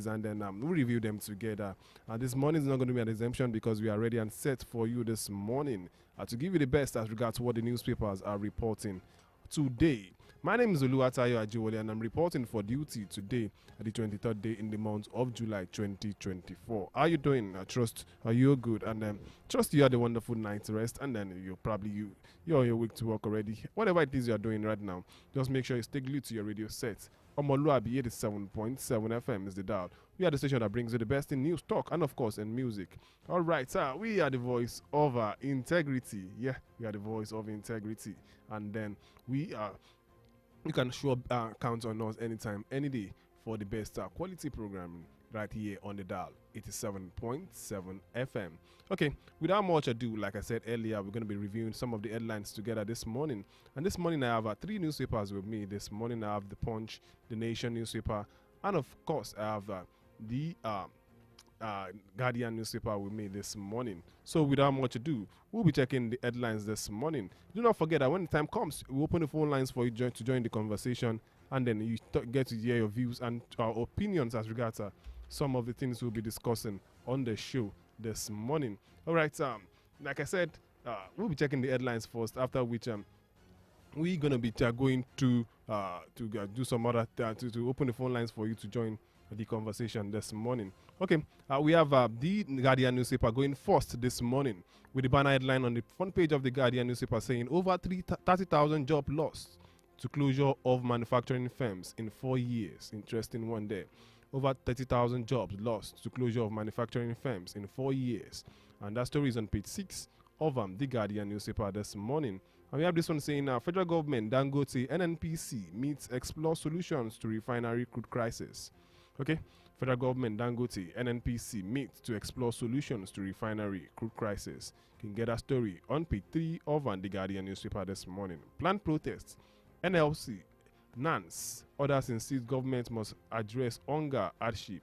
stories, and then we'll review them together. This morning is not going to be an exemption because we are ready and set for you this morning to give you the best as regards what the newspapers are reporting today. My name is Oluwatayo Ajiwole, and I'm reporting for duty today at the 23rd day in the month of July 2024. How are you doing? I trust you're good, and trust you had a wonderful night's rest, and then you're on your way to work already. Whatever it is you're doing right now, just make sure you stay glued to your radio set. Omoluwabi 87.7 FM is the dial. We are the station that brings you the best in news, talk, and of course in music. All right, sir, we are the voice of integrity. Yeah, we are the voice of integrity, and then we are. You can sure count on us anytime, any day for the best quality programming right here on the dial, 87.7 FM. Okay, without much ado, like I said earlier, we're going to be reviewing some of the headlines together this morning. And this morning I have three newspapers with me. This morning I have The Punch, The Nation newspaper, and of course I have the Guardian newspaper with me this morning. So without much ado, we'll be checking the headlines this morning. Do not forget that when the time comes, we'll open the phone lines for you to join the conversation, and then you get to hear your views and opinions as regards some of the things we'll be discussing on the show this morning. All right, like I said, we'll be checking the headlines first, after which we're going to be going to do some other to open the phone lines for you to join the conversation this morning. Okay, we have the Guardian newspaper going first this morning with the banner headline on the front page of the Guardian newspaper saying over 30,000 jobs lost to closure of manufacturing firms in 4 years. Interesting one there. Over 30,000 jobs lost to closure of manufacturing firms in 4 years. And that story is on page 6 of the Guardian newspaper this morning. And we have this one saying federal government, Dangote, NNPC meets explore solutions to refinery crude crisis. Okay, federal government, Dangote, NNPC meet to explore solutions to refinery crude crisis. You can get a story on page 3 of the Guardian newspaper this morning. Planned protests, NLC, NANS, others insist government must address hunger hardship.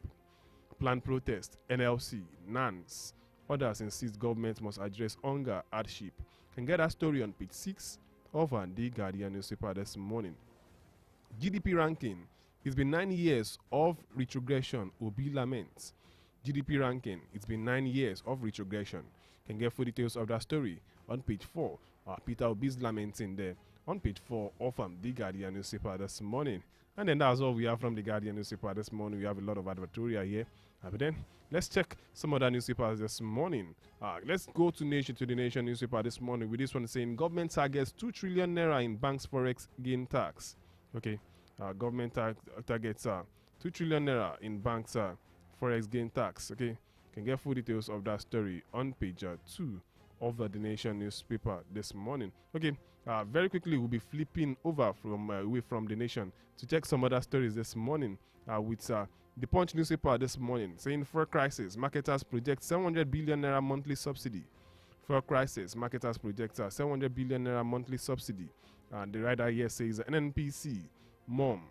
Planned protest, NLC, NANS, others insist government must address hunger hardship. You can get a story on page 6 of the Guardian newspaper this morning. GDP ranking. It's been 9 years of retrogression, Obi laments. GDP ranking, it's been 9 years of retrogression. Can get full details of that story on page 4. Peter Obi's lamenting there on page 4 of the Guardian newspaper this morning. And then that's all we have from the Guardian newspaper this morning. We have a lot of advertorial here. But then let's check some other newspapers this morning. Let's go to the Nation newspaper this morning with this one saying government targets 2 trillion naira in banks forex gain tax. Okay. Government targets 2 trillion naira in banks forex gain tax. Okay, can get full details of that story on page 2 of the Nation newspaper this morning. Okay, very quickly we'll be flipping over from away from the Nation to check some other stories this morning with the Punch newspaper this morning saying for crisis marketers project 700 billion naira monthly subsidy. For crisis marketers project 700 billion naira monthly subsidy. The writer here says NNPC mom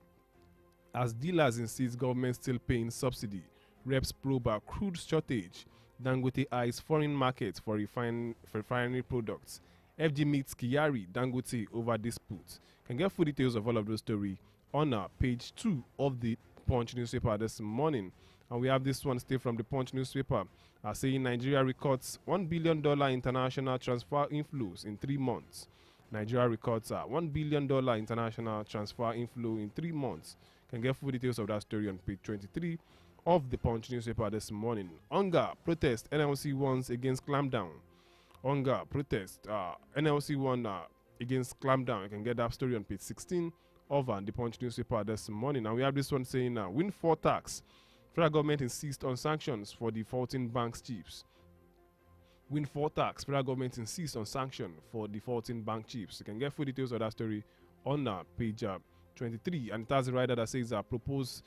as dealers insist government still paying subsidy. Reps probe crude shortage. Dangote eyes foreign markets for refinery products. FG meets Kyari Dangote over dispute. Can get full details of all of those stories on page 2 of the Punch newspaper this morning. And we have this one still from the Punch newspaper saying Nigeria records $1 billion international transfer inflows in 3 months. Nigeria records $1 billion international transfer inflow in 3 months. Can get full details of that story on page 23 of the Punch newspaper this morning. Hunger protest NLC warns against clampdown. Hunger protest NLC warns against clampdown. You can get that story on page 16 of the Punch newspaper this morning. And we have this one saying windfall tax. Federal government insists on sanctions for defaulting banks chiefs. Windfall tax. Federal government insists on sanction for defaulting bank chiefs. You can get full details of that story on page 23. And it has a rider that says propose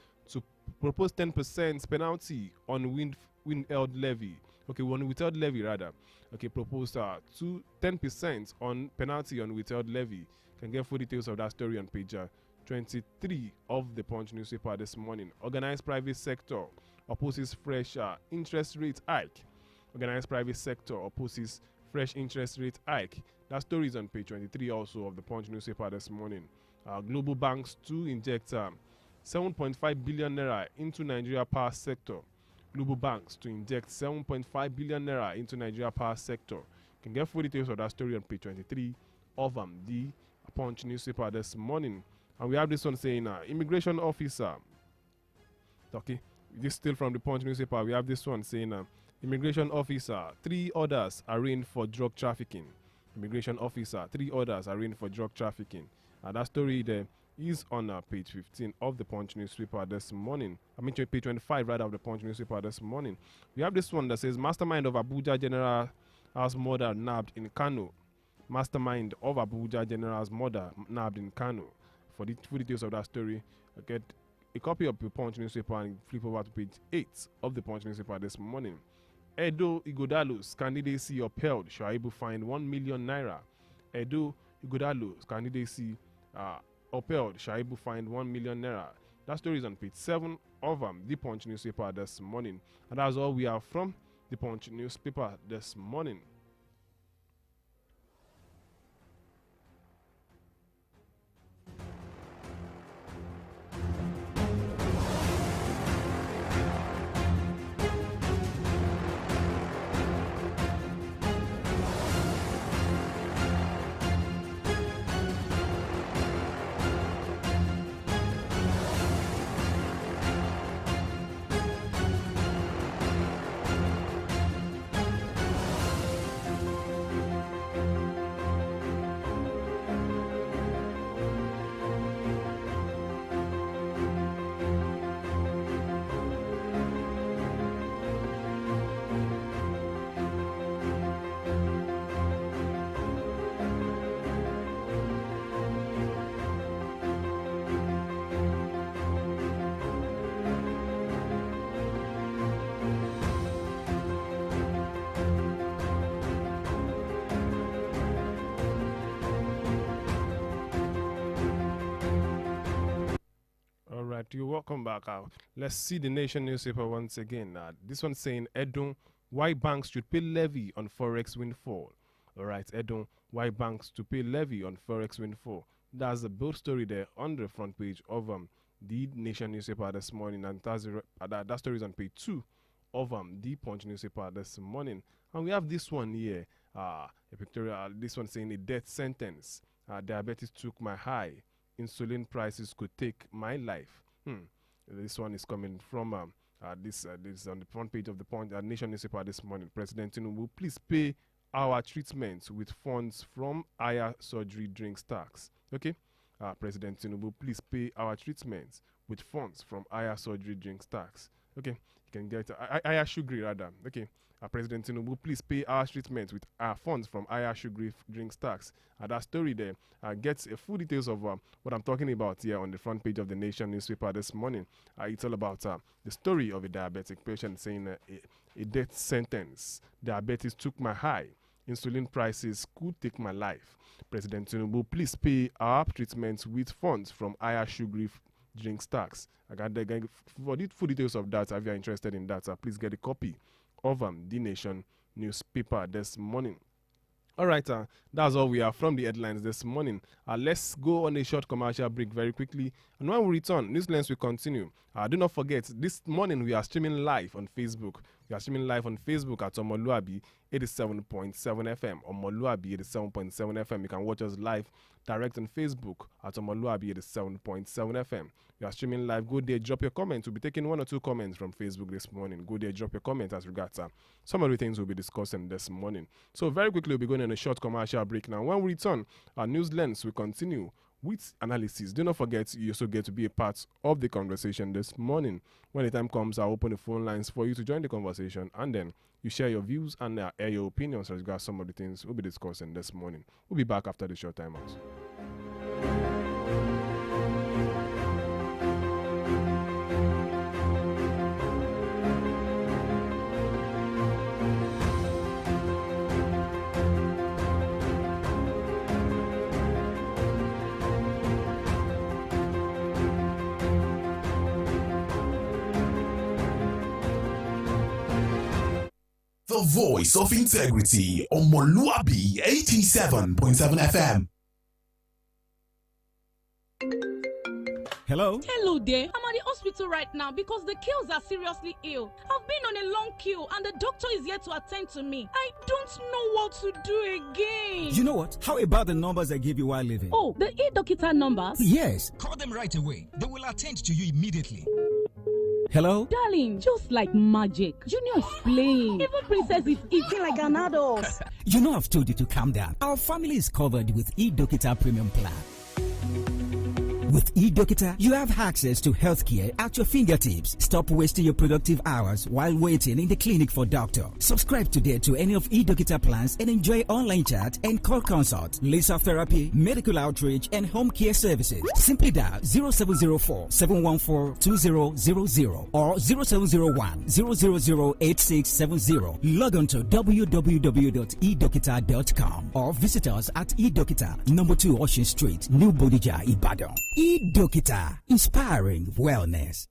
10% penalty on withheld levy. Okay, on withheld levy rather. Okay, proposed to 10% on penalty on withheld levy. You can get full details of that story on page 23 of the Punch newspaper this morning. Organized private sector opposes fresh interest rate hike. Organized private sector opposes fresh interest rate hike. That story is on page 23 also of the Punch newspaper this morning. Global banks to inject 7.5 billion naira into Nigeria power sector. Global banks to inject 7.5 billion naira into Nigeria power sector. You can get full details of that story on page 23 of the Punch newspaper this morning. And we have this one saying, immigration officer. Okay, this still from the Punch newspaper. We have this one saying, immigration officer, 3 others arraigned for drug trafficking. Immigration officer, 3 others arraigned for drug trafficking. That story there is on page 15 of the Punch newspaper this morning. I mean, page 25 rather of the Punch newspaper this morning. We have this one that says, mastermind of Abuja General as murder nabbed in Kano. Mastermind of Abuja General's murder nabbed in Kano. For the full details of that story, get a copy of the Punch newspaper and flip over to page 8 of the Punch newspaper this morning. Edo Igodalo's candidacy upheld. Shaibu fined 1 million naira. Edo Igodalo's candidacy upheld. Shaibu fined 1 million naira. That story is on page 7 of the Punch newspaper this morning. And that's all we have from the Punch newspaper this morning. You're welcome back. Let's see the Nation newspaper once again. This one saying, Edun, why banks should pay levy on forex windfall. All right, Edun, why banks to pay levy on forex windfall. That's the bold story there on the front page of the Nation newspaper this morning, and that story is on page 2 of the Punch newspaper this morning. And we have this one here, a pictorial. This one saying a death sentence. Diabetes took my high. Insulin prices could take my life. This one is coming from this on the front page of the Punch Nation newspaper this morning. President Tinubu, please pay our treatment with funds from higher surgery drinks tax. Okay, President Tinubu, please pay our treatments with funds from higher surgery drinks tax. Okay, you can get higher sugary rather. Okay. President Tinubu, please pay our treatment with funds from higher sugary drinks tax. That story there gets a full details of what I'm talking about here on the front page of the Nation newspaper this morning. It's all about the story of a diabetic patient saying a death sentence. Diabetes took my high. Insulin prices could take my life. President Tinubu, please pay our treatments with funds from higher sugary drinks tax. I got for the full details of that. If you're interested in that, please get a copy of the Nation newspaper this morning. All right, that's all we have from the headlines this morning. Let's go on a short commercial break very quickly, and when we return, Newslands will continue. Do not forget, this morning we are streaming live on Facebook. We are streaming live on Facebook at Omoluwabi 87.7 FM. Omoluwabi 87.7 FM. You can watch us live direct on Facebook at Omoluwabi 87.7 FM. We are streaming live. Go there, drop your comments. We'll be taking 1 or 2 comments from Facebook this morning. Go there, drop your comments as regards some of the things we'll be discussing this morning. So very quickly, we'll be going on a short commercial break now. When we return, our news lens will continue with analysis. Do not forget, you also get to be a part of the conversation this morning. When the time comes, I'll open the phone lines for you to join the conversation, and then you share your views and air your opinions as regards some of the things we'll be discussing this morning. We'll be back after the short timeout. The voice of integrity, omoluwabi 87.7 FM. Hello? Hello there. I'm at the hospital right now because the kills are seriously ill. I've been on a long queue and the doctor is here to attend to me. I don't know what to do again. You know what? How about the numbers I gave you while leaving? Oh, the e-Dokita numbers? Yes. Call them right away. They will attend to you immediately. Hello? Darling, just like magic. Junior is playing. Even Princess is eating like an adult. You know I've told you to calm down. Our family is covered with e-Dokita Premium Plan. With eDokita, you have access to healthcare at your fingertips. Stop wasting your productive hours while waiting in the clinic for doctor. Subscribe today to any of eDokita plans and enjoy online chat and call consult, laser therapy, medical outreach, and home care services. Simply dial 0704-714-2000 or 0701-000-8670. Log on to www.edokita.com or visit us at eDokita, number 2 Ocean Street, New Bodija, Ibadan. eDokita, inspiring wellness.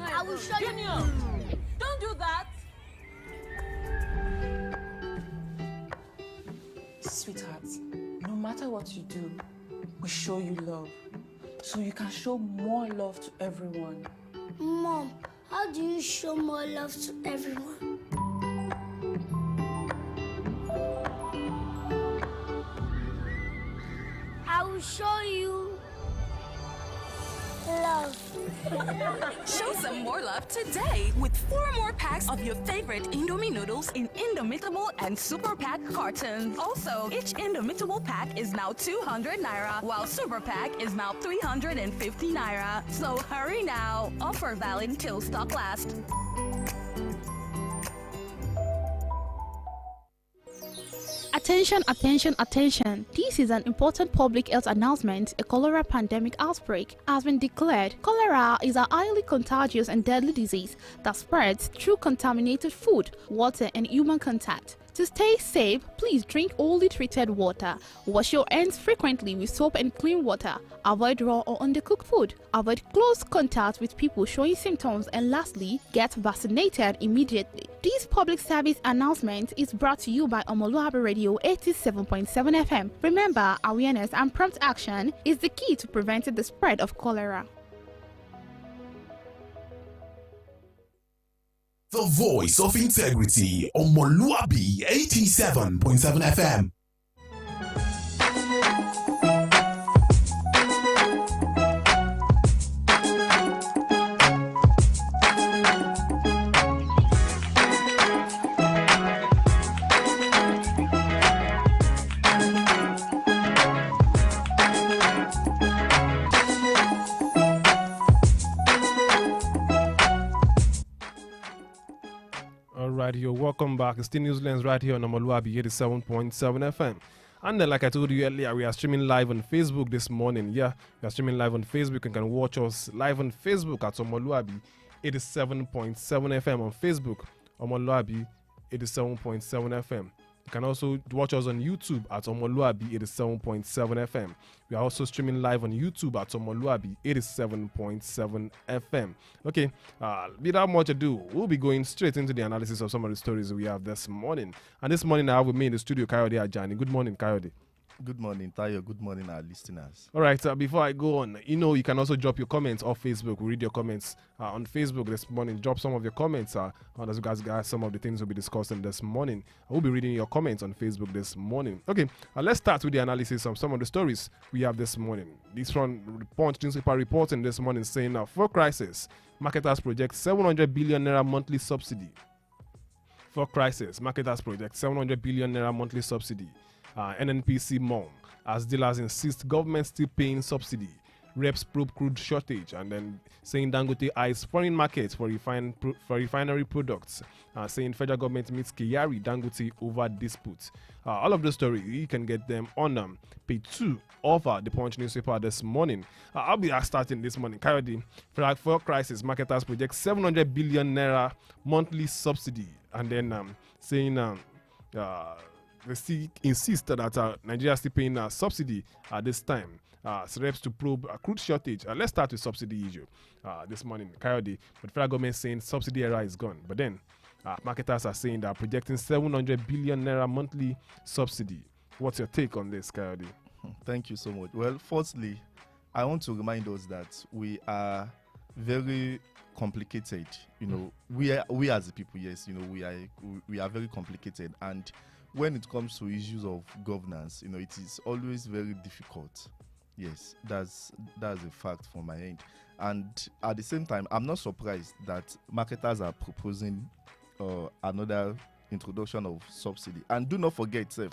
I will show you. Junior, don't do that. Sweetheart, no matter what you do, we show you love. So you can show more love to everyone. Mom, how do you show more love to everyone? I will show you love. Show some more love today with 4 more packs of your favorite Indomie noodles in Indomitable and Super Pack cartons. Also, each Indomitable pack is now 200 naira, while Super Pack is now 350 naira. So hurry now. Offer valid till stock lasts. Attention, attention, attention. This is an important public health announcement. A cholera pandemic outbreak has been declared. Cholera is a highly contagious and deadly disease that spreads through contaminated food, water, and human contact. To stay safe, please drink only treated water. Wash your hands frequently with soap and clean water. Avoid raw or undercooked food. Avoid close contact with people showing symptoms. And lastly, get vaccinated immediately. This public service announcement is brought to you by Omoluwabi Radio 87.7 FM. Remember, awareness and prompt action is the key to preventing the spread of cholera. The voice of integrity, omoluwabi 87.7 FM. Right here, welcome back. It's still Newslands right here on omoluwabi 87.7 FM. And then, like I told you earlier, we are streaming live on Facebook this morning. Yeah, we are streaming live on Facebook. You can watch us live on Facebook at omoluwabi 87.7 FM on Facebook. Omoluwabi 87.7 FM. You can also watch us on YouTube at omoluwabi 87.7 FM. We are also streaming live on YouTube at omoluwabi 87.7 FM. Okay, without much ado, we'll be going straight into the analysis of some of the stories we have this morning. And this morning, I have with me in the studio, Kayode Ajani. Good morning, Kayode. Good morning, Tayo. Good morning, our listeners. All right, before I go on, you can also drop your comments off Facebook. We read your comments on Facebook this morning. Drop some of your comments as you guys some of the things we'll be discussing this morning. I will be reading your comments on Facebook this morning. Okay, let's start with the analysis of some of the stories we have this morning. This from Punch newspaper reporting this morning saying for crisis, marketers project 700 billion naira monthly subsidy. For crisis, marketers project 700 billion naira monthly subsidy. NNPC mom, as dealers insist government still paying subsidy. Reps probe crude shortage, and then saying Dangote eyes foreign markets for refinery products. Saying federal government meets Kyari Dangote over dispute. All of the story you can get them on page 2 of the Punch newspaper this morning. I'll be starting this morning. Kayode, for crisis, marketers project 700 billion naira monthly subsidy, and then saying they still insist that Nigeria is still paying a subsidy at this time. reps to probe a crude shortage. Let's start with subsidy issue. This morning, Coyote, but the federal government saying subsidy era is gone. But then, marketers are saying they are projecting 700 billion naira monthly subsidy. What's your take on this, Coyote? Thank you so much. Well, firstly, I want to remind us that we are very complicated. You know, we as a people, yes, you know, we are very complicated, and when it comes to issues of governance, you know, it is always very difficult. Yes, that's a fact from my end. And at the same time, I'm not surprised that marketers are proposing another introduction of subsidy. And do not forget, sir,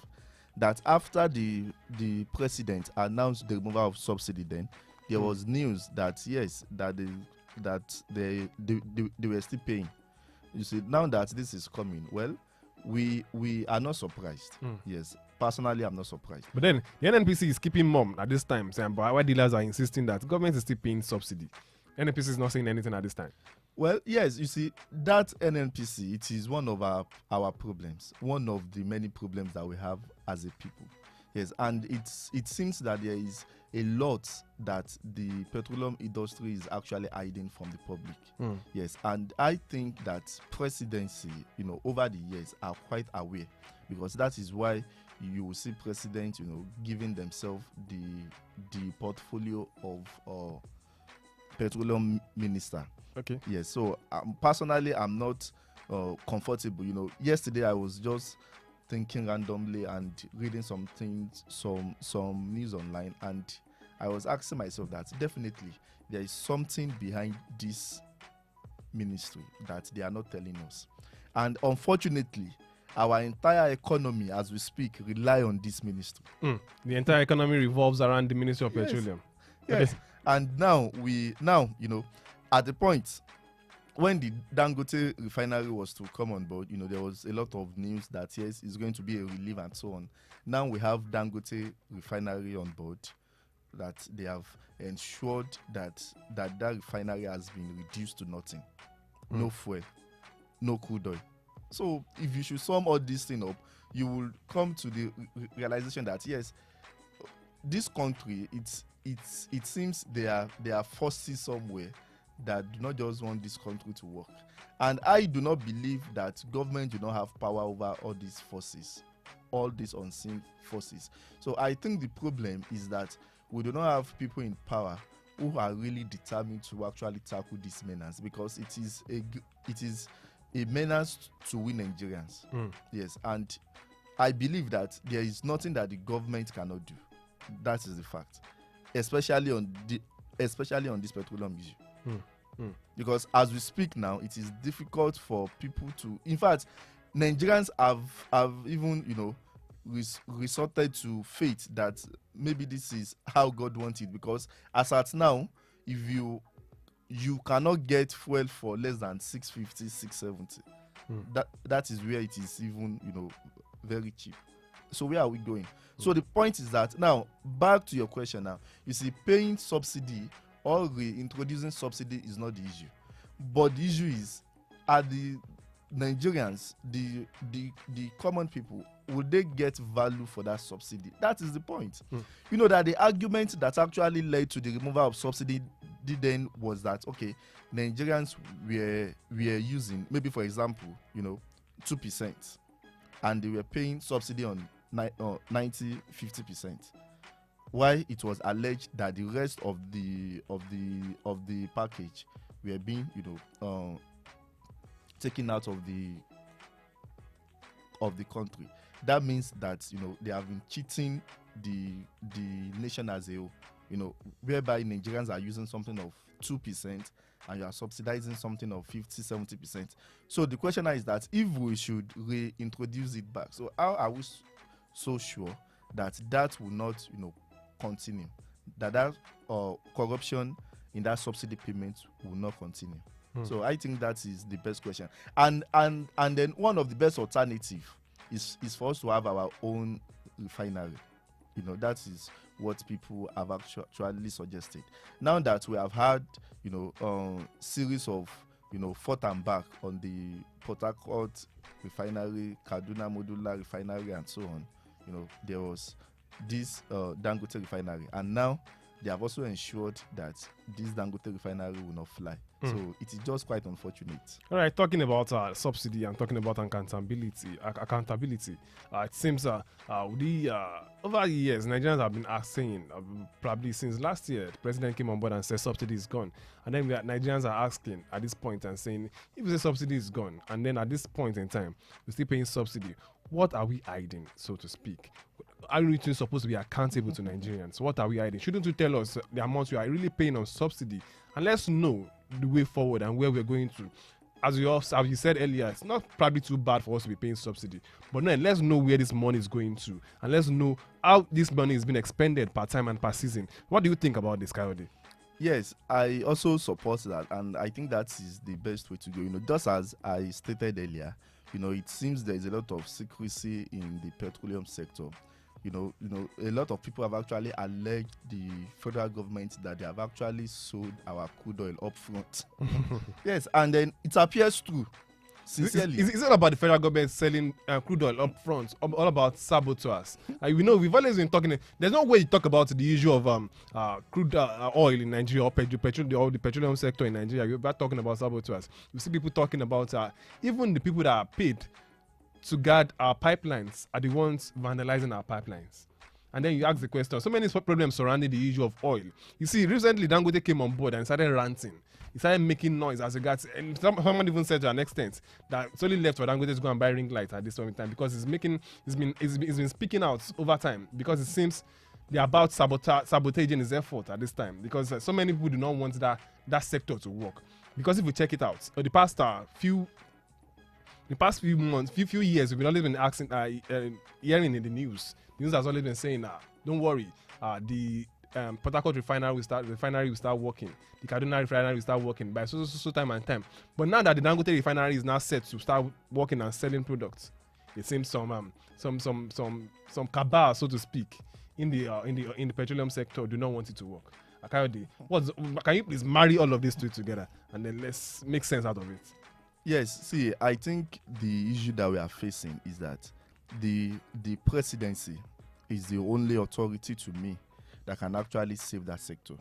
that after the president announced the removal of subsidy, then there was news that yes, that they were still paying. You see, now that this is coming, well, we are not surprised. Yes, personally, I'm not surprised. But then the NNPC is keeping mum at this time, saying, but why dealers are insisting that government is still paying subsidy. NNPC is not saying anything at this time. Well, yes, you see, that NNPC, it is one of our problems, one of the many problems that we have as a people. Yes, and it seems that there is a lot that the petroleum industry is actually hiding from the public. Yes, and I think that presidency, you know, over the years are quite aware, because that is why you will see presidents, you know, giving themselves the portfolio of petroleum minister. Okay. Yes, so personally, I'm not comfortable. You know, yesterday I was just thinking randomly and reading some things, some news online, and I was asking myself that definitely there is something behind this ministry that they are not telling us. And unfortunately, our entire economy as we speak rely on this ministry. The entire economy revolves around the Ministry of Petroleum. Yes. Okay. And now, you know, at the point when the Dangote refinery was to come on board, you know, there was a lot of news that yes, it's going to be a relief and so on. Now we have Dangote refinery on board, that they have ensured that refinery has been reduced to nothing. No fuel, no crude oil. So if you should sum all this thing up, you will come to the realization that yes, this country, it seems there are forces somewhere that do not just want this country to work. And I do not believe that government do not have power over all these forces, all these unseen forces. So I think the problem is that we do not have people in power who are really determined to actually tackle this menace, because it is a menace to we Nigerians. Yes, and I believe that there is nothing that the government cannot do. That is the fact, especially on this petroleum issue. Because as we speak now, it is difficult for people to. In fact, Nigerians have even, you know, resorted to faith that maybe this is how God wants it. Because as at now, if you cannot get fuel for less than 650, 670, that is where it is even, you know, very cheap. So where are we going? So the point is that now, back to your question now, you see, paying subsidy or reintroducing subsidy is not the issue. But the issue is, are the Nigerians, the common people, will they get value for that subsidy? That is the point. You know that the argument that actually led to the removal of subsidy then was that, okay, Nigerians were using, maybe for example, you know, 2%, and they were paying subsidy on 90-50%. Why it was alleged that the rest of the package were being, you know, taken out of the country. That means that, you know, they have been cheating the nation as a whole, you know, whereby Nigerians are using something of 2% and you are subsidizing something of 50-70%. So the question is that if we should reintroduce it back, so how are we so sure that will not, you know, continue, that corruption in that subsidy payment will not continue? So I think that is the best question. And then one of the best alternative is for us to have our own refinery. You know, that is what people have actually suggested. Now that we have had, you know, series of, you know, forth and back on the Port Harcourt refinery, Kaduna Modular refinery, and so on. You know, there was this Dangote refinery, and now they have also ensured that this Dangote refinery will not fly. So it is just quite unfortunate. All right, talking about subsidy and talking about accountability. It seems over the years, Nigerians have been asking, probably since last year, the president came on board and said subsidy is gone. And then Nigerians are asking at this point and saying, if the subsidy is gone, and then at this point in time, we're still paying subsidy, what are we hiding, so to speak? Are we supposed to be accountable to Nigerians? What are we hiding? Shouldn't you tell us the amount you are really paying on subsidy? And let's know the way forward and where we're going to. As you said earlier, it's not probably too bad for us to be paying subsidy. But no, let's know where this money is going to. And let's know how this money is being expended per time and per season. What do you think about this, Coyote? Yes, I also support that. And I think that is the best way to go. Just as I stated earlier, it seems there is a lot of secrecy in the petroleum sector. A lot of people have actually alleged the federal government that they have actually sold our crude oil up front. Yes, and then it appears true. Sincerely. It's not about the federal government selling crude oil up front, all about saboteurs. We've always been talking, there's no way you talk about the issue of crude oil in Nigeria or the petroleum sector in Nigeria. You're about talking about saboteurs. You see people talking about even the people that are paid to guard our pipelines are the ones vandalizing our pipelines. And then you ask the question, so many problems surrounding the issue of oil. You see, recently Dangote came on board and started ranting. He started making noise as regards, and someone even said to an extent that it's only left for Dangote to go and buy ring lights at this point in time because he's been speaking out over time because it seems they're about sabotaging his effort at this time because so many people do not want that sector to work. Because if we check it out, the past few months, few years, we've always been asking, hearing in the news. The news has always been saying, don't worry, the Port Harcourt refinery will start working. The Kaduna refinery will start working by so time and time. But now that the Dangote refinery is now set to start working and selling products, it seems some cabal, so to speak, in the petroleum sector do not want it to work. Can you please marry all of these two together and then let's make sense out of it? Yes, see, I think the issue that we are facing is that the presidency is the only authority to me that can actually save that sector.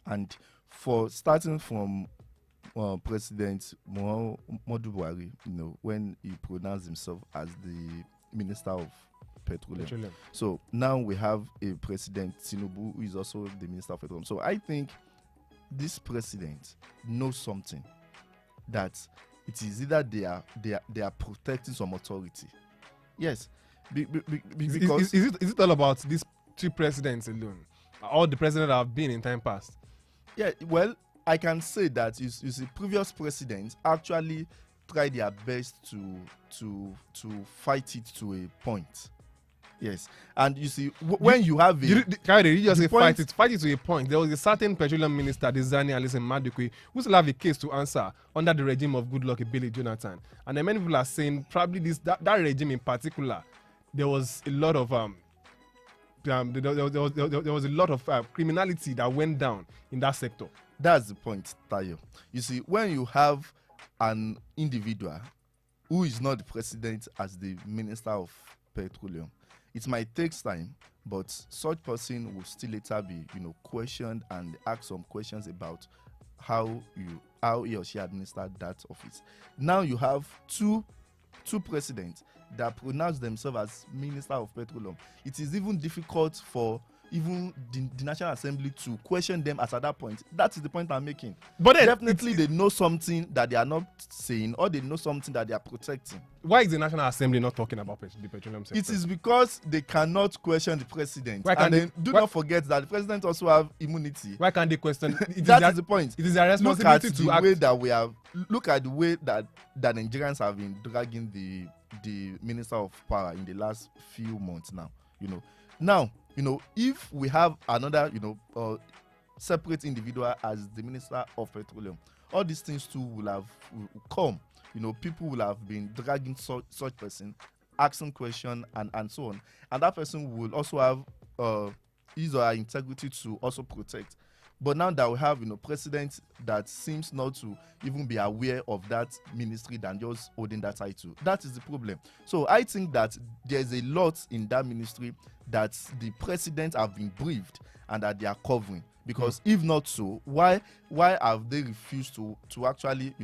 And for starting from President Muhammadu Buhari, when he pronounced himself as the Minister of Petroleum. So now we have a President Tinubu who is also the Minister of Petroleum. So I think this president knows something, that it is either they are protecting some authority. Yes, because is it all about these two presidents alone? All the presidents have been in time past. Yeah, well, I can say that you see, previous presidents actually tried their best to fight it to a point. Yes, and you see, when you have you just say fight it to a point. There was a certain petroleum minister, Dizani Alison Madukwe, who still have a case to answer under the regime of Goodluck Billy Jonathan. And then many people are saying probably that regime in particular, there was a lot of there was a lot of criminality that went down in that sector. That's the point, Tayo. You see, when you have an individual who is not the president as the Minister of Petroleum, it might take time, but such person will still later be, questioned and ask some questions about how he or she administered that office. Now you have two presidents that pronounce themselves as Minister of Petroleum. It is even difficult for even the National Assembly to question them as at that point. That is the point I'm making. But definitely they know something that they are not saying, or they know something that they are protecting. Why is the National Assembly not talking about the petroleum sector? It is because they cannot question the president. Do not forget that the president also have immunity. Why can't they question? That is the point. It is their responsibility to act. Look at the way that Nigerians have been dragging the Minister of Power in the last few months now. Now, if we have another, separate individual as the Minister of Petroleum, all these things too will come. People will have been dragging such person, asking questions and so on. And that person will also have his or her integrity to also protect. But now that we have, president that seems not to even be aware of that ministry than just holding that title, that is the problem. So I think that there's a lot in that ministry that the president have been briefed and that they are covering. Because if not so, why have they refused to actually,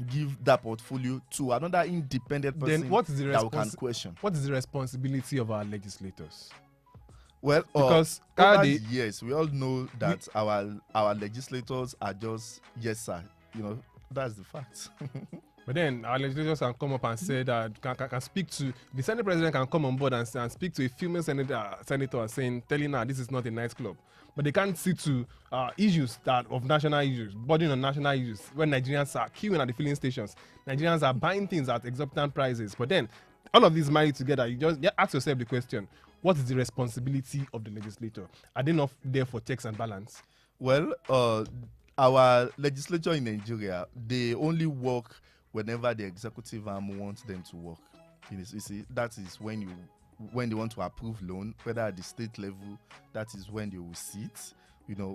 give that portfolio to another independent person then what is that we can question? What is the responsibility of our legislators? Well, because over the years, we all know that our legislators are just yes sir. That's the fact. But then our legislators can come up and say that can speak to the Senate president, can come on board and speak to a female senator telling her this is not a nightclub. But they can't see to issues of national issues, burden on national issues, when Nigerians are queuing at the filling stations. Nigerians are buying things at exorbitant prices. But then all of these married together, you just ask yourself the question: what is the responsibility of the legislator? Are they not there for checks and balance? Well, our legislature in Nigeria, they only work whenever the executive arm wants them to work. You see, that is when they want to approve loan, whether at the state level, that is when they will sit.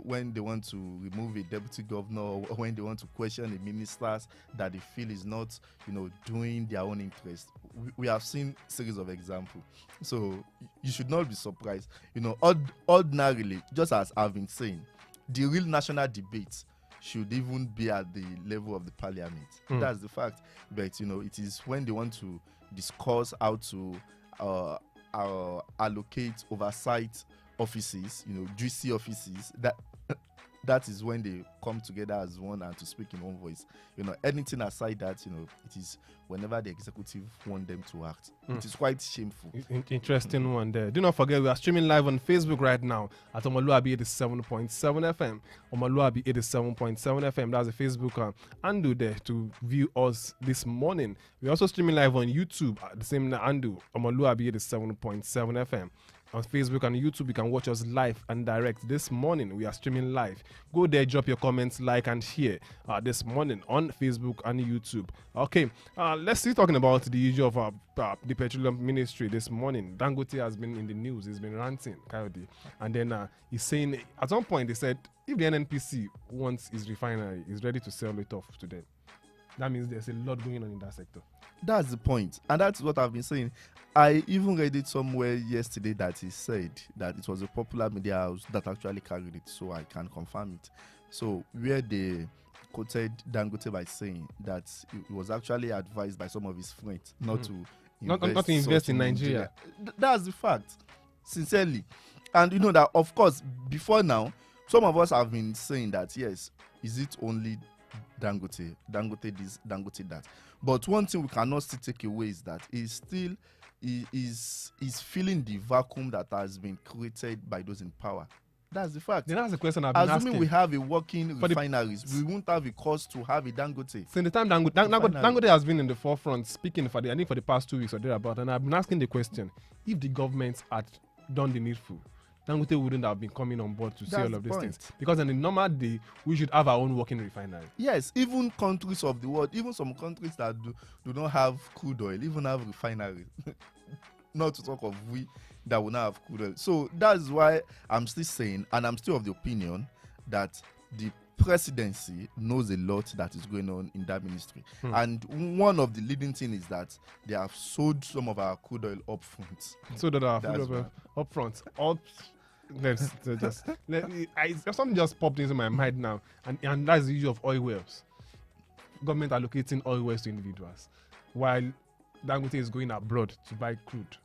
When they want to remove a deputy governor, or when they want to question the ministers that they feel is not, doing their own interest. We have seen series of examples. So you should not be surprised. Ordinarily, just as I've been saying, the real national debate should even be at the level of the parliament. That's the fact. But, it is when they want to discuss how to allocate oversight offices, juicy offices, that is when they come together as one and to speak in one voice. Anything aside that, it is whenever the executive want them to act. It is quite shameful. Interesting one there. Do not forget, we are streaming live on Facebook right now at omoluwabi 87.7 FM. Omoluwabi 87.7 FM. That's the Facebook handle there to view us this morning. We're also streaming live on YouTube at the same handle, omoluwabi 87.7 FM. On Facebook and YouTube, you can watch us live and direct. This morning, we are streaming live. Go there, drop your comments, like and share this morning on Facebook and YouTube. Okay, let's see talking about the issue of the petroleum ministry this morning. Dangote has been in the news. He's been ranting, Coyote. And then he's saying, at some point, they said, if the NNPC wants his refinery, he's ready to sell it off to them. That means there's a lot going on in that sector. That's the point. And that's what I've been saying. I even read it somewhere yesterday that he said that it was a popular media house that actually carried it, so I can confirm it. So where they quoted Dangote by saying that it was actually advised by some of his friends not to invest in Nigeria. That's the fact, sincerely. And that, of course, before now, some of us have been saying that, yes, is it only Dangote this, Dangote that? But one thing we cannot still take away is that is filling the vacuum that has been created by those in power. That's the fact. Then that's the question I've been asking. Assuming we have a working refineries, we won't have a cost to have a Dangote. Since the time Dangote has been in the forefront speaking for the past 2 weeks or thereabout, and I've been asking the question: if the government had done the needful, Dangote wouldn't have been coming on board to say all of these things. Because in a normal day, we should have our own working refinery. Yes, even countries of the world, even some countries that do not have crude oil, even have refineries. Not to talk of we that will not have crude oil. So that's why I'm still saying, and I'm still of the opinion, that the presidency knows a lot that is going on in that ministry. And one of the leading things is that they have sold some of our crude oil up front. So that our crude oil up front. Something just popped into my mind now, and that's the issue of oil wells. Government allocating oil wells to individuals, while Dangote is going abroad to buy crude.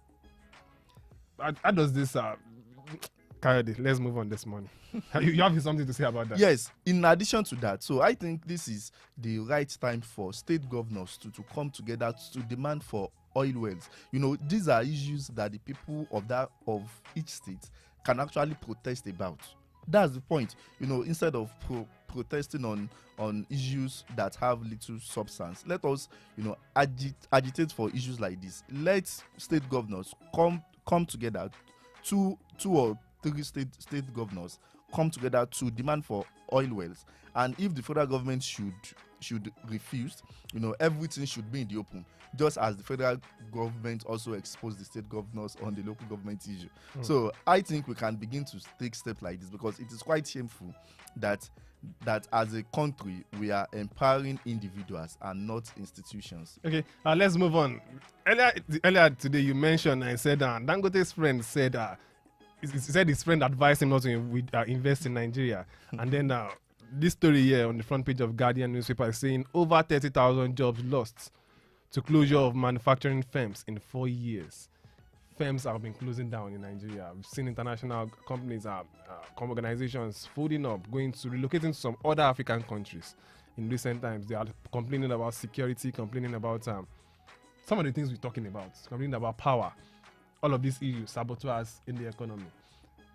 How does this Kayode, let's move on this morning. You have something to say about that? Yes, in addition to that, so I think this is the right time for state governors to come together to demand for oil wells. These are issues that the people of each state can actually protest about. That's the point. Instead of protesting on issues that have little substance, let us agitate for issues like this. Let state governors come together, two or three state governors come together to demand for oil wells. And if the federal government should should refuse. Everything should be in the open, just as the federal government also exposed the state governors on the local government issue. So I think we can begin to take steps like this, because it is quite shameful that as a country we are empowering individuals and not institutions. Okay, let's move on. Earlier today you mentioned and said Dangote's friend said he said his friend advised him not to invest in Nigeria. And then this story here on the front page of Guardian newspaper is saying over 30,000 jobs lost to closure of manufacturing firms in 4 years. Firms have been closing down in Nigeria. We've seen international companies, organizations folding up, relocating to some other African countries. In recent times, they are complaining about security, complaining about some of the things we're talking about, complaining about power. All of these issues saboteurs in the economy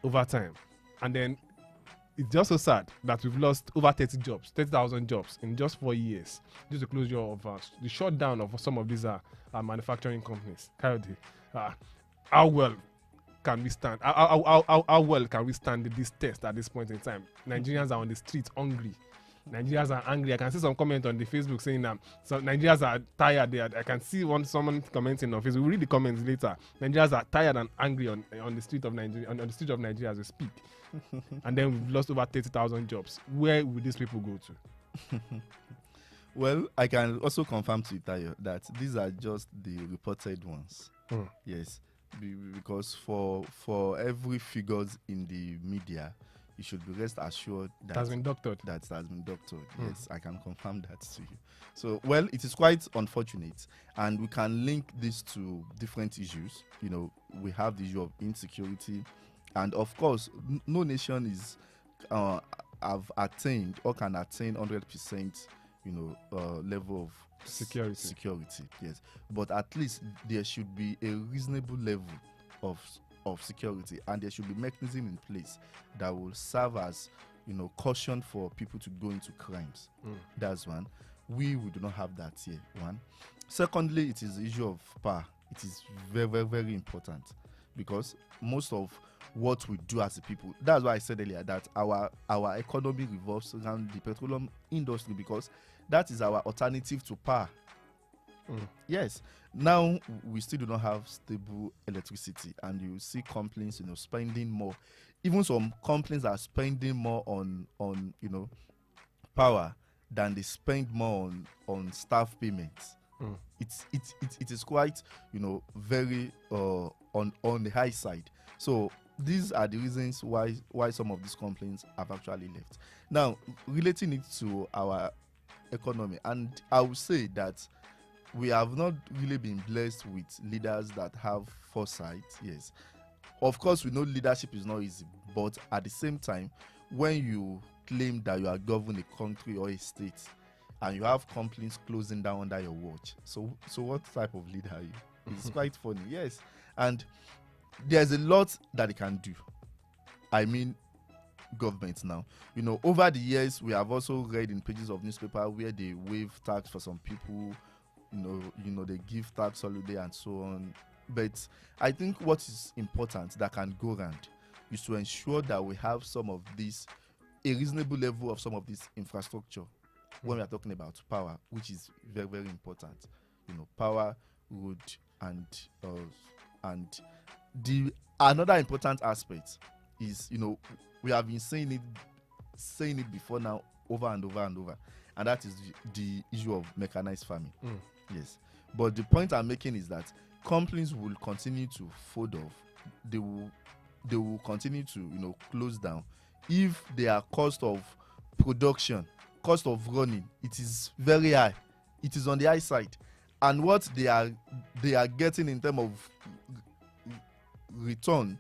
over time. And then it's just so sad that we've lost over 30,000 jobs in just 4 years due to the closure of the shutdown of some of these manufacturing companies. Coyote, how well can we stand? How well can we stand this test at this point in time? Nigerians are on the streets hungry. Nigerians are angry. I can see some comment on the Facebook saying so Nigerians are tired. I can see someone commenting on Facebook. We'll read the comments later. Nigerians are tired and angry on the street of Nigeria, on the street of Nigeria as we speak. And then we've lost over 30,000 jobs. Where will these people go to? Well, I can also confirm to Tayo that these are just the reported ones. Yes, because for every figures in the media, you should be rest assured that has been doctored. That has been doctored. Yes, I can confirm that to you. So, well, it is quite unfortunate, and we can link this to different issues. We have the issue of insecurity, and of course, no nation is have attained or can attain 100%, level of security. Yes, but at least there should be a reasonable level of security, and there should be mechanism in place that will serve as caution for people to go into crimes. That's one. We do not have that here. One. Secondly, it is the issue of power. It is very, very, very important, because most of what we do as a people, that's why I said earlier that our economy revolves around the petroleum industry, because that is our alternative to power. Yes. Now we still do not have stable electricity, and you see companies, spending more. Even some companies are spending more on power than they spend more on staff payments. It is quite very on the high side. So these are the reasons why some of these complaints have actually left. Now, relating it to our economy, and I would say that we have not really been blessed with leaders that have foresight. Yes, of course, we know leadership is not easy, but at the same time, when you claim that you are governing a country or a state and you have companies closing down under your watch, so what type of leader are you? It's quite funny. Yes, and there's a lot that they can do. I mean, governments now. Over the years, we have also read in pages of newspaper where they waive tax for some people. They give tax holiday and so on. But I think what is important that can go around is to ensure that we have a reasonable level of some of this infrastructure when we are talking about power, which is very, very important. Power, road, and the another important aspect is, we have been saying it before now over and over and over, and that is the issue of mechanized farming. Yes, but the point I'm making is that companies will continue to fold off. They will continue to close down if their cost of production, cost of running, it is very high. It is on the high side, and what they are getting in terms of return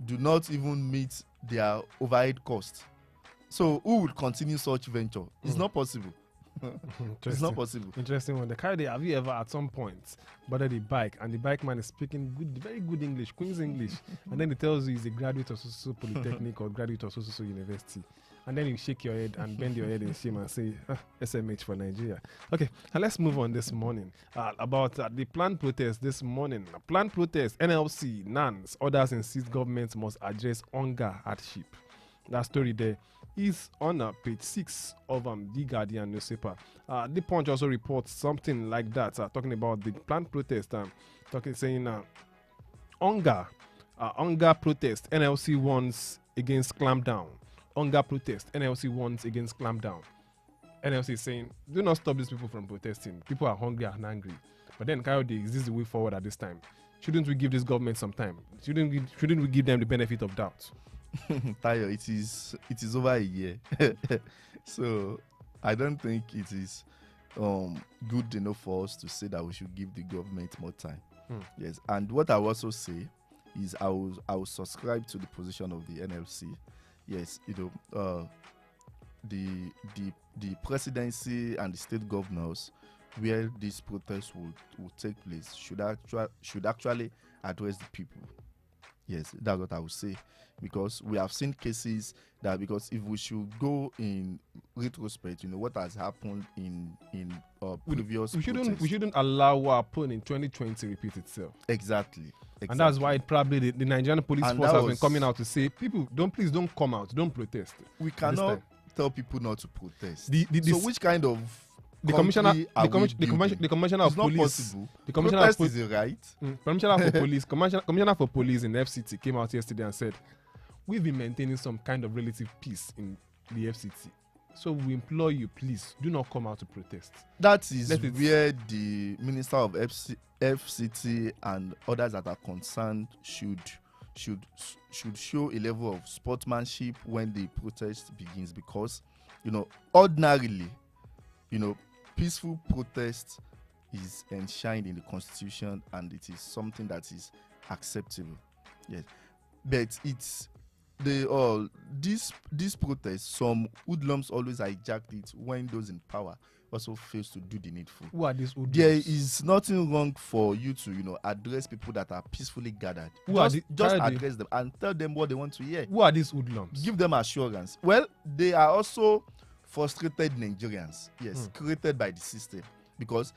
do not even meet their overhead cost. So who will continue such venture? It's not possible. It's not possible. Interesting one. The car, have you ever at some point boarded a bike and the bike man is speaking very good English, Queen's English, and then he tells you he's a graduate of so Polytechnic or graduate of so university, and then you shake your head and bend your head in shame and say SMH for Nigeria. Okay, and let's move on this morning about the planned protest this morning. Planned protest, NLC, NANS, others insist government must address hunger hardship. That story there is on page 6 of the Guardian newspaper. The Punch also reports something like that, talking about the planned protest, saying hunger protest, NLC warns against clampdown. Hunger protest, NLC warns against clampdown. NLC is saying, do not stop these people from protesting. People are hungry and angry. But then, Coyote, is this the way forward at this time? Shouldn't we give this government some time? Shouldn't we give them the benefit of doubt? Tayo, it is over a year. So I don't think it is good enough for us to say that we should give the government more time. Yes, and what I will also say is I will subscribe to the position of the NLC. Yes, the presidency and the state governors where this protest would take place should actually address the people. Yes, that's what I would say, because we have seen cases that, because if we should go in retrospect, what has happened in previous we shouldn't allow what happened in 2020 repeat itself. Exactly. And that's why probably the Nigerian police force has been coming out to say, people, please don't come out, don't protest. We cannot tell people not to protest. So which kind of the commissioner of police, the commissioner protest is a right. Commissioner for police in the FCT came out yesterday and said, we've been maintaining some kind of relative peace in the FCT. So we implore you, please do not come out to protest. That is where the Minister of FCT and others that are concerned should show a level of sportsmanship when the protest begins, because ordinarily, peaceful protest is enshrined in the Constitution and it is something that is acceptable. Yes, but it's this protest, some hoodlums always hijacked it when those in power also fails to do the needful. Who are these hoodlums? There is nothing wrong for you to address people that are peacefully gathered. Just address them and tell them what they want to hear. Who are these hoodlums? Give them assurance. Well, they are also frustrated Nigerians, yes, created by the system, because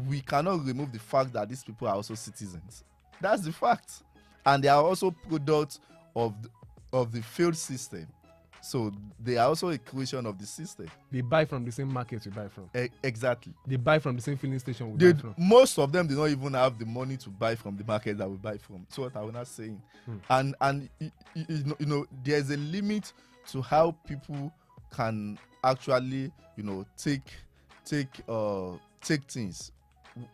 we cannot remove the fact that these people are also citizens. That's the fact, and they are also products of the failed system. So they are also a creation of the system. They buy from the same market we buy from. Exactly. They buy from the same filling station we buy from. Most of them do not even have the money to buy from the market that we buy from. So what I'm not saying. And there's a limit to how people can actually take things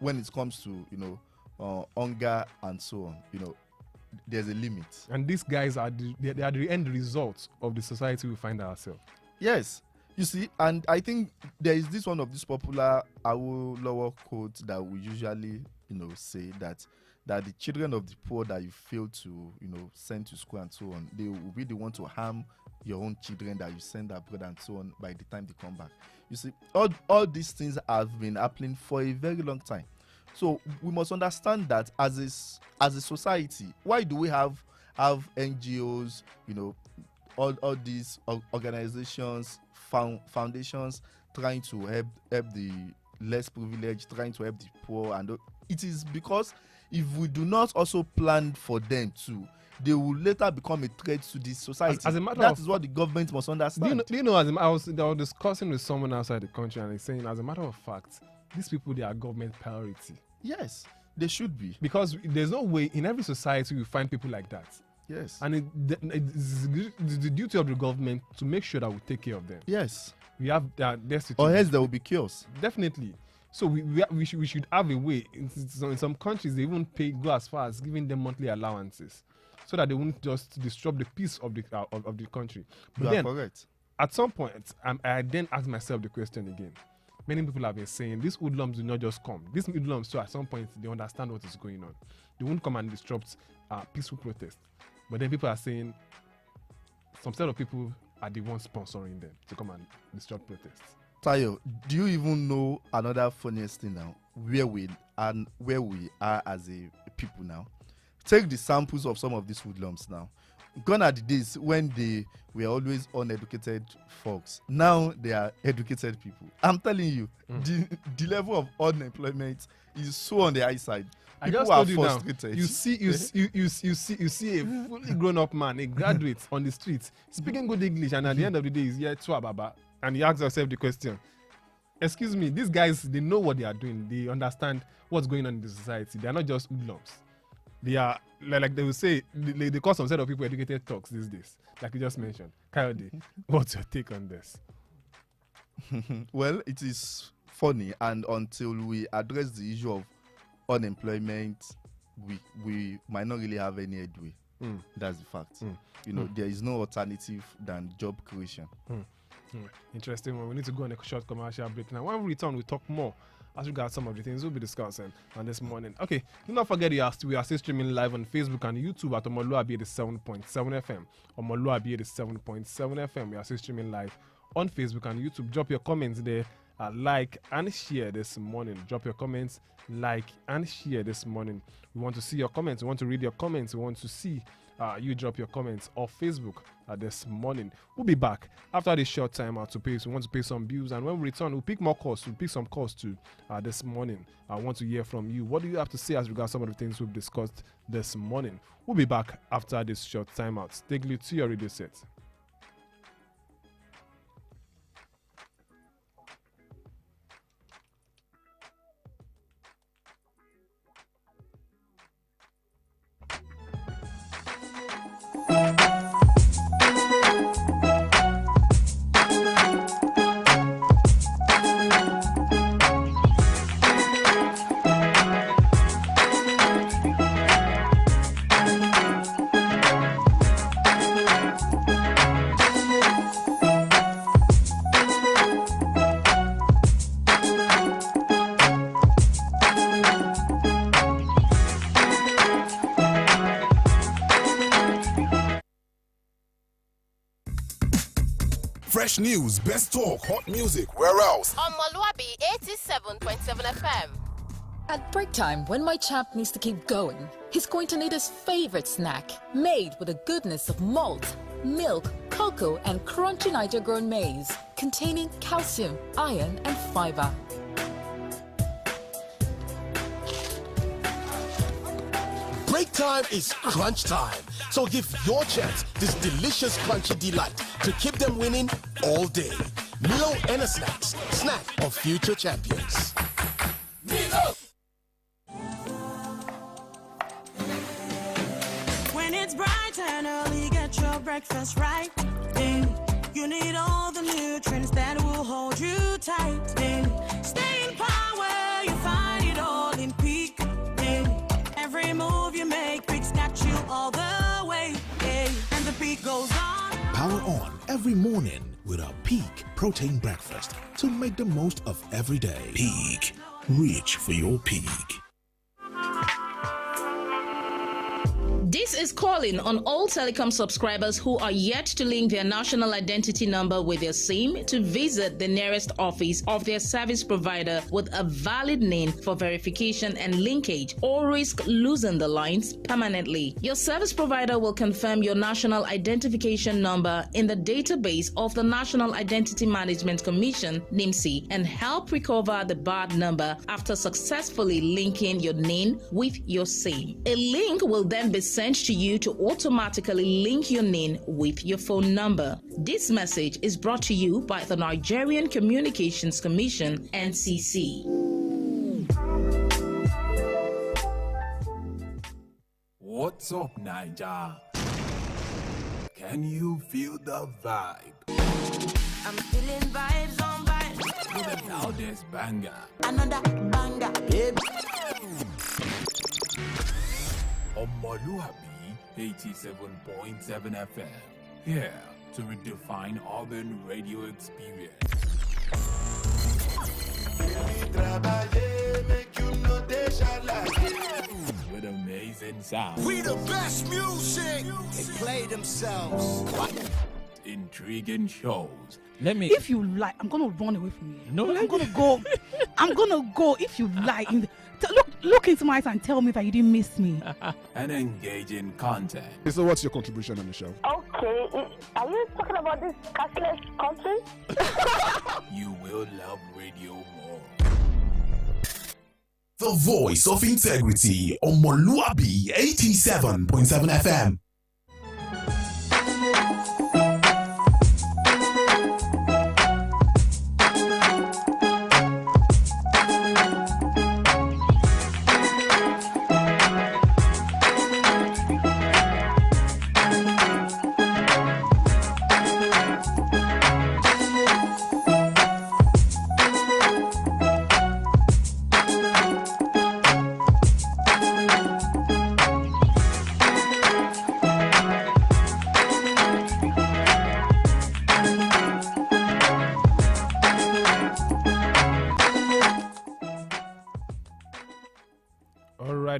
when it comes to hunger and so on. There's a limit, and these guys are the end result of the society we find ourselves. Yes, you see, and I think there is this one of these popular lower quotes that we usually say that the children of the poor that you fail to send to school and so on, they will be the one to harm your own children that you send abroad and so on by the time they come back. You see, all these things have been happening for a very long time. So we must understand that as a society, why do we have NGOs, all these organizations, foundations trying to help the less privileged, trying to help the poor? And it is because if we do not also plan for them too, they will later become a threat to the society. That is what the government must understand. I was discussing with someone outside the country, and he's saying, as a matter of fact, these people, they are government priority. Yes, they should be. Because there's no way in every society you find people like that. Yes. And it's the duty of the government to make sure that we take care of them. Yes. We have destitute. Or else there will be chaos. Definitely. So we should have a way. In some countries, they even go as far as giving them monthly allowances, so that they won't just disrupt the peace of the country. But you are correct. At some point, I then ask myself the question again. Many people have been saying these hoodlums do not just come. These hoodlums, so at some point, they understand what is going on. They won't come and disrupt peaceful protest. But then people are saying some set of people are the ones sponsoring them to come and disrupt protests. Tayo, do you even know another funniest thing now? Where we are as a people now. Take the samples of some of these hoodlums now. gone are the days when they were always uneducated folks. Now they are educated people. I'm telling you, the level of unemployment is so on the high side. I People just are told you now. frustrated. You see a fully grown-up man, a graduate on the streets, speaking good English, and at the end of the day, he's here to Baba, and he asks himself the question: excuse me, these guys, they know what they are doing. They understand what's going on in the society. They are not just hoodlums. They are like they will say. They call some set of people educated talks these days, like you just mentioned. Coyote, what's your take on this? Well, it is funny, and until we address the issue of unemployment, we might not really have any headway. That's the fact. You know, there is no alternative than job creation. Interesting one. We need to go on a short commercial break now. When we return, we'll talk more as regards some of the things we'll be discussing on this morning. Okay, do not forget we are still streaming live on Facebook and YouTube at omoluwabi 87.7 FM. Omoluwabi 87.7 FM. We are still streaming live on Facebook and YouTube. Drop your comments there. Like and share this morning. Drop your comments, like and share this morning. We want to see your comments. We want to read your comments. We want to see you drop your comments off Facebook this morning. We'll be back after this short time to pay. So we want to pay some bills, and when we return, we'll pick more calls. We'll pick some calls too this morning. I want to hear from you. What do you have to say as regards some of the things we've discussed this morning? We'll be back after this short time out. Stay glued to your radio set. Fresh news, best talk, hot music, where else? Omoluwabi 87.7 FM. At break time, when my champ needs to keep going, he's going to need his favorite snack, made with the goodness of malt, milk, cocoa, and crunchy Niger-grown maize, containing calcium, iron, and fiber. Break time is crunch time. So give your chance this delicious crunchy delight to keep them winning all day. Milo and a snack of future champions. Milo! When it's bright and early, get your breakfast right. You need all the nutrients that will hold you tight. Stay in power, you find it all in peak. Every move you make, Peak's got you all the way. And the Peak goes on. Power on every morning with our Peak protein breakfast to make the most of every day. Peak, reach for your peak. This is calling on all telecom subscribers who are yet to link their national identity number with their SIM to visit the nearest office of their service provider with a valid NIN for verification and linkage, or risk losing the lines permanently. Your service provider will confirm your national identification number in the database of the National Identity Management Commission, NIMC, and help recover the bad number after successfully linking your NIN with your SIM. A link will then be sent to you to automatically link your NIN with your phone number. This message is brought to you by the Nigerian Communications Commission, NCC. What's up, Niger? Can you feel the vibe? I'm feeling vibes on vibes. With the loudest banger. Another banger, baby. Omoluwabi 87.7 FM. Here to redefine urban radio experience. With amazing sound. We the best music. They play themselves. Intriguing shows. If you like, I'm gonna run away from you. No, I'm gonna go. I'm gonna go. If you like, look, Look into my eyes and tell me that you didn't miss me. And engaging content. So what's your contribution on the show? Okay, are you talking about this cashless country? You will love radio more. The voice of integrity, omoluwabi 87.7 FM.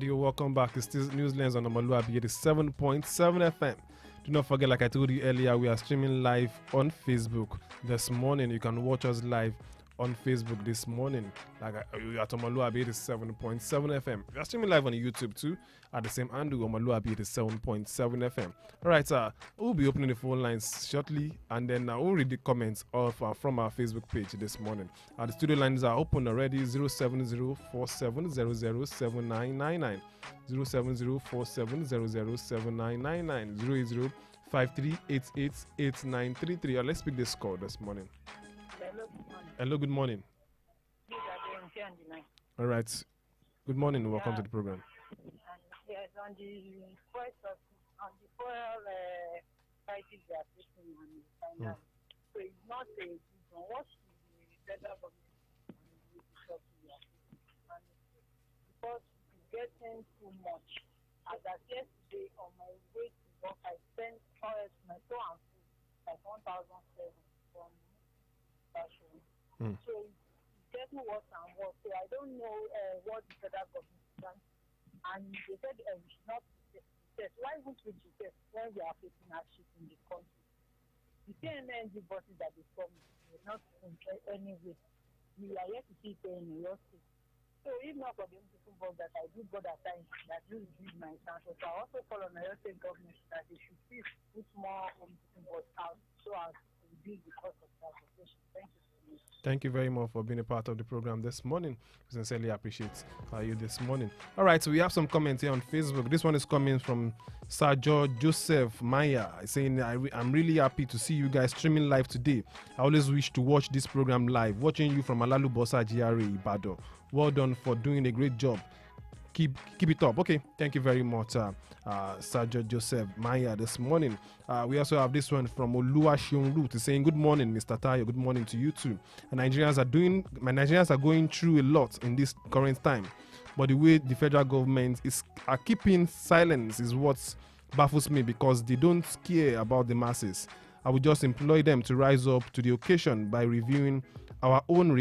Welcome back. It's still Newslands on omoluwabi 87.7 FM. Do not forget, like I told you earlier, we are streaming live on Facebook this morning. You can watch us live on Facebook this morning. Like we are at omoluwabi 87.7 FM. We are streaming live on YouTube too at the same handle, omoluwabi 87.7 FM. All right, we'll be opening the phone lines shortly, and then we'll read the comments from our Facebook page this morning. The studio lines are open already. 07047007999, 07047007999, 08053888933. Let's pick this call this morning. Hello, good morning. All right. Good morning. Welcome to the program. Yes, on the fuel prices they are taking on the finance. So it's not a good one. What should the federal government do to stop the because it's getting too much. As I said today, on my way to work, I spent my store and food like 1,007 from fashion. So it's getting worse and worse. So I don't know what the federal government can. And they said we should not test. Why would we test when we are facing hardship in the country? The CNNG buses that they come will not any way. We are yet to see it in your state. So if not for the people bus that I do go that time, that do use my transport, I also call on the state government that they should please put more bus out so as to reduce the cost of transportation. Thank you. Thank you very much for being a part of the program this morning. We sincerely appreciate you this morning. All right, so we have some comments here on Facebook. This one is coming from Sergio Joseph Maya saying, I'm really happy to see you guys streaming live today. I always wish to watch this program live. Watching you from Alalu Bosa GRA Ibadan. Well done for doing a great job. Keep it up. Okay, thank you very much, Sergio Joseph Maya this morning. We also have this one from Oluwaseun saying, good morning, Mr. Tayo. Good morning to you too. Nigerians are going through a lot in this current time, but the way the federal government are keeping silence is what baffles me, because they don't care about the masses. I would just employ them to rise up to the occasion by reviving our own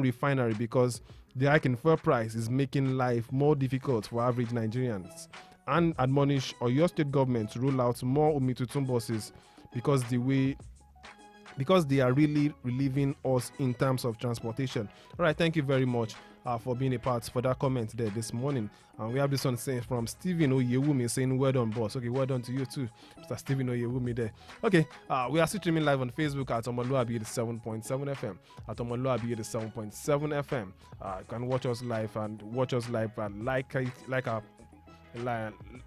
refinery, because the hike in fuel price is making life more difficult for average Nigerians. And admonish your state government to roll out more Omitutun buses, because they are really relieving us in terms of transportation. All right, thank you very much for being a part for that comment there this morning. We have this one saying from Stephen Oyewumi saying, well done, boss. Okay, well done to you too, Mr. Stephen Oyewumi there. Okay, we are streaming live on Facebook at omoluwabi 87.7 FM. At omoluwabi 87.7 FM. You can watch us live and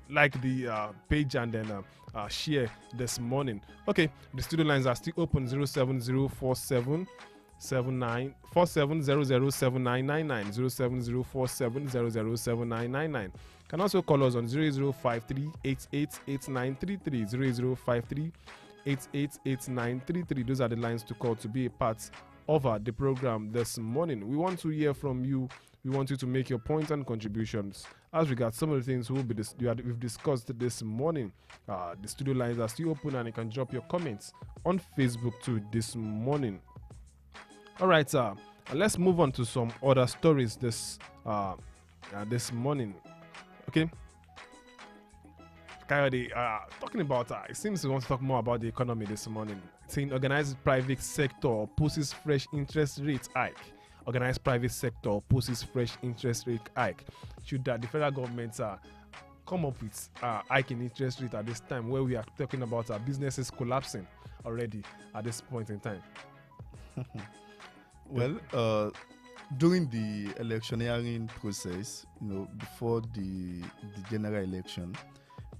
like the page, and then share this morning. Okay, the studio lines are still open. 07047 47007999, 07047007999. Can also call us on 0053888933, 0053888933. Those are the lines to call to be a part of the program this morning. We want to hear from you. We want you to make your points and contributions as regards some of the things we've discussed this morning. The studio lines are still open, and you can drop your comments on Facebook too this morning. All right, let's move on to some other stories this morning. Okay, Coyote, talking about it seems we want to talk more about the economy this morning. Saying organized private sector opposes fresh interest rate hike. organized private sector opposes fresh interest rate hike. Should that the federal government come up with hike in interest rate at this time where we are talking about our businesses collapsing already at this point in time? Well, during the electioneering process, before the general election,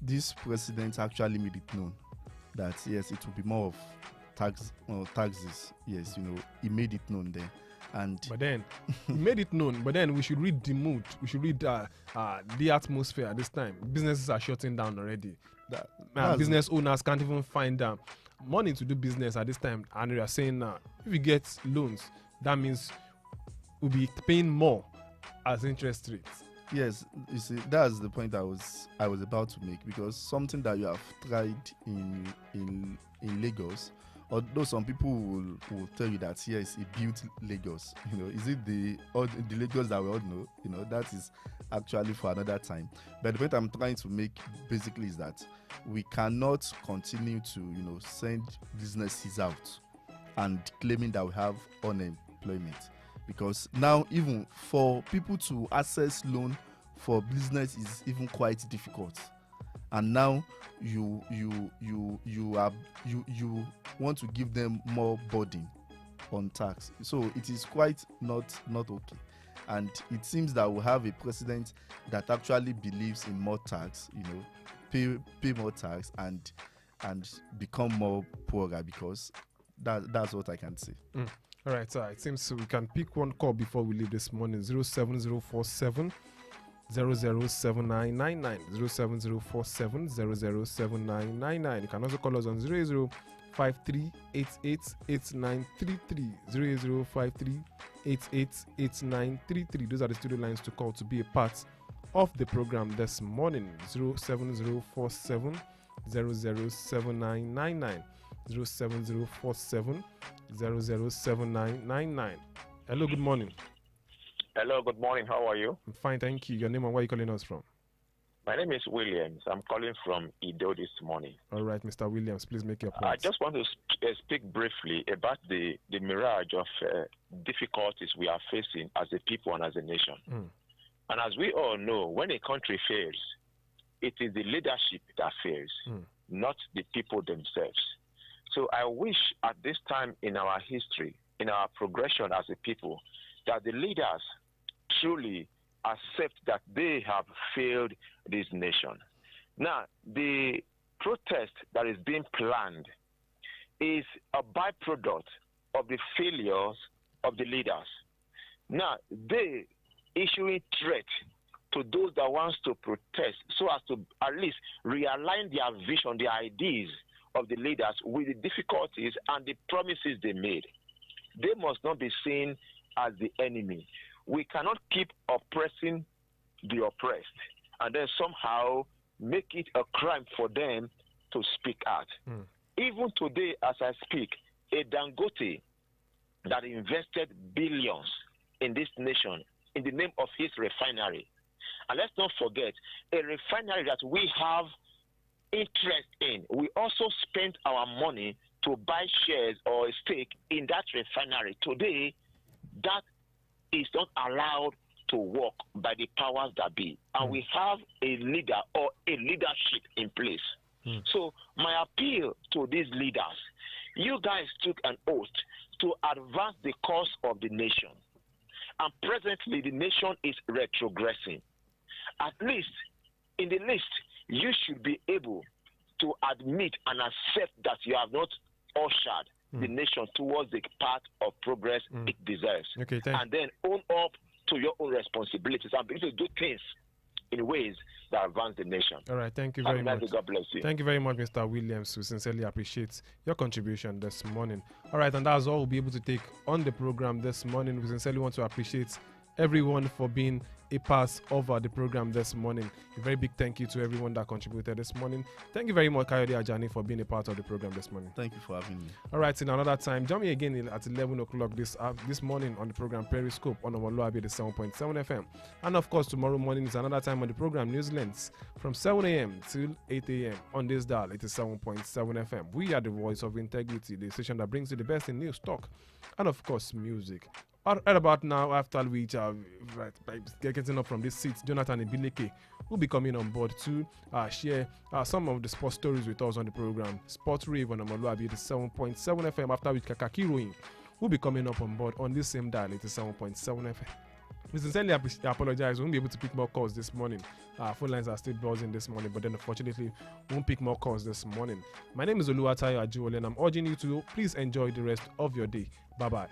this president actually made it known that yes, it will be more of taxes. Yes, he made it known there. But then he made it known. But then we should read the mood. We should read the atmosphere at this time. Businesses are shutting down already. Business owners can't even find money to do business at this time. And we are saying if we get loans, that means we'll be paying more as interest rates. Yes, you see, that's the point I was about to make, because something that you have tried in Lagos, although some people will tell you that yes, he built Lagos. Is it the Lagos that we all know? That is actually for another time. But the point I'm trying to make basically is that we cannot continue to send businesses out and claiming that we have unemployment, because now even for people to access loan for business is even quite difficult. And now you want to give them more burden on tax. So it is quite not okay. And it seems that we have a president that actually believes in more tax, pay more tax and become more poorer, because that's what I can say. All right, it seems we can pick one call before we leave this morning. 07047 007999 07047 007999. You can also call us on 0053888933 0053888933. Those are the studio lines to call to be a part of the program this morning. 07047 007999 07047 007999. Hello, good morning. Hello, good morning. How are you? I'm fine, thank you. Your name and where are you calling us from? My name is Williams. I'm calling from Ido this morning. All right, Mr. Williams, please make your point. I just want to speak briefly about the mirage of difficulties we are facing as a people and as a nation. And as we all know, when a country fails, it is the leadership that fails, not the people themselves. So I wish at this time in our history, in our progression as a people, that the leaders truly accept that they have failed this nation. Now, the protest that is being planned is a byproduct of the failures of the leaders. Now, they issuing threat to those that wants to protest so as to at least realign their vision, their ideas of the leaders with the difficulties and the promises they made. They must not be seen as the enemy. We cannot keep oppressing the oppressed and then somehow make it a crime for them to speak out. Even today, as I speak, a Dangote that invested billions in this nation in the name of his refinery. And let's not forget, a refinery that we have interest in. We also spent our money to buy shares or a stake in that refinery. Today, that is not allowed to work by the powers that be. And we have a leader or a leadership in place. So my appeal to these leaders, you guys took an oath to advance the cause of the nation. And presently, the nation is retrogressing. At least, in the least, you should be able to admit and accept that you have not ushered the nation towards the path of progress it deserves. Okay, and then own up to your own responsibilities and begin to do things in ways that advance the nation. All right, thank you very much. God bless you. Thank you very much, Mr. Williams. We sincerely appreciate your contribution this morning. All right, and that's all we'll be able to take on the program this morning. We sincerely want to appreciate everyone for being a part of the program this morning. A very big thank you to everyone that contributed this morning. Thank you very much, Kayode Ajani, for being a part of the program this morning. Thank you for having me. All right, in another time, join me again at 11 o'clock this morning on the program Periscope on omoluwabi, the 7.7 FM. And of course, tomorrow morning is another time on the program Newslands from 7 a.m. till 8 a.m. on this dial. It is 7.7 FM. We are the voice of integrity, the station that brings you the best in news, talk, and of course, music Right about now, after which, getting up from this seat, Jonathan Ibileke will be coming on board to share some of the sports stories with us on the program. Sports Rave on omoluwabi 87.7 FM, after which Kakakiroin will be coming up on board on this same dial, 87.7 FM. We sincerely apologize. We won't be able to pick more calls this morning. Phone lines are still buzzing this morning, but then unfortunately, we won't pick more calls this morning. My name is Oluwatayo Ajiwole, and I'm urging you to please enjoy the rest of your day. Bye-bye.